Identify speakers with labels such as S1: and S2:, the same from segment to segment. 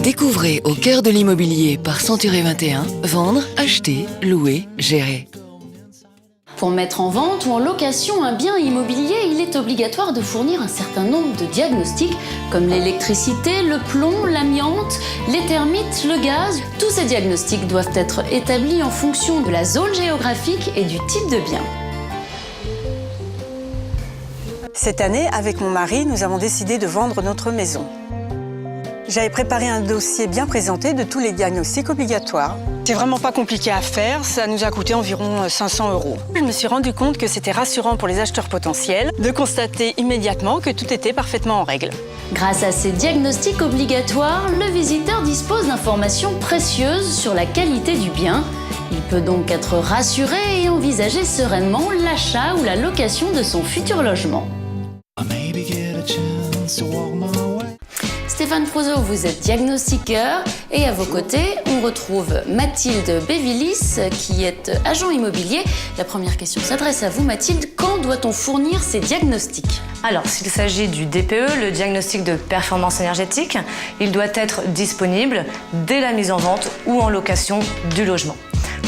S1: Découvrez Au cœur de l'immobilier par Century 21, vendre, acheter, louer, gérer.
S2: Pour mettre en vente ou en location un bien immobilier, il est obligatoire de fournir un certain nombre de diagnostics comme l'électricité, le plomb, l'amiante, les termites, le gaz. Tous ces diagnostics doivent être établis en fonction de la zone géographique et du type de bien.
S3: Cette année, avec mon mari, nous avons décidé de vendre notre maison. J'avais préparé un dossier bien présenté de tous les diagnostics obligatoires. C'est vraiment pas compliqué à faire, ça nous a coûté environ 500 €. Je me suis rendu compte que c'était rassurant pour les acheteurs potentiels de constater immédiatement que tout était parfaitement en règle.
S2: Grâce à ces diagnostics obligatoires, le visiteur dispose d'informations précieuses sur la qualité du bien. Il peut donc être rassuré et envisager sereinement l'achat ou la location de son futur logement. Stéphane Frouzot, vous êtes diagnostiqueur et à vos côtés, on retrouve Mathilde Bévilis qui est agent immobilier. La première question s'adresse à vous, Mathilde. Quand doit-on fournir ces diagnostics ?
S4: Alors, s'il s'agit du DPE, le diagnostic de performance énergétique, il doit être disponible dès la mise en vente ou en location du logement.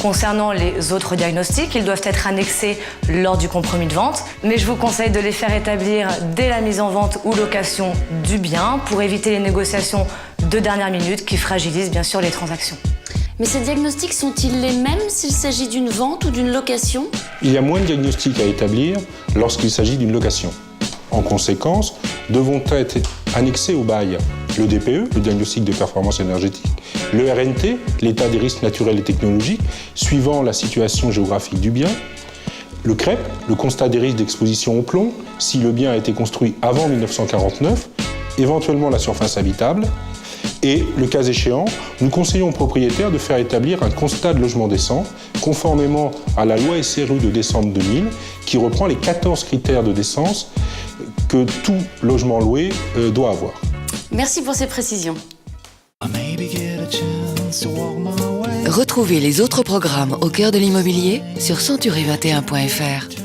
S4: Concernant les autres diagnostics, ils doivent être annexés lors du compromis de vente, mais je vous conseille de les faire établir dès la mise en vente ou location du bien pour éviter les négociations de dernière minute qui fragilisent bien sûr les transactions.
S2: Mais ces diagnostics sont-ils les mêmes s'il s'agit d'une vente ou d'une location ?
S5: Il y a moins de diagnostics à établir lorsqu'il s'agit d'une location. En conséquence, devront être annexés au bail le DPE, le diagnostic de performance énergétique, le RNT, l'état des risques naturels et technologiques, suivant la situation géographique du bien, le CREP, le constat des risques d'exposition au plomb, si le bien a été construit avant 1949, éventuellement la surface habitable, et, le cas échéant, nous conseillons aux propriétaires de faire établir un constat de logement décent, conformément à la loi SRU de décembre 2000, qui reprend les 14 critères de décence que tout logement loué doit avoir.
S2: Merci pour ces précisions.
S1: Retrouvez les autres programmes Au cœur de l'immobilier sur century21.fr.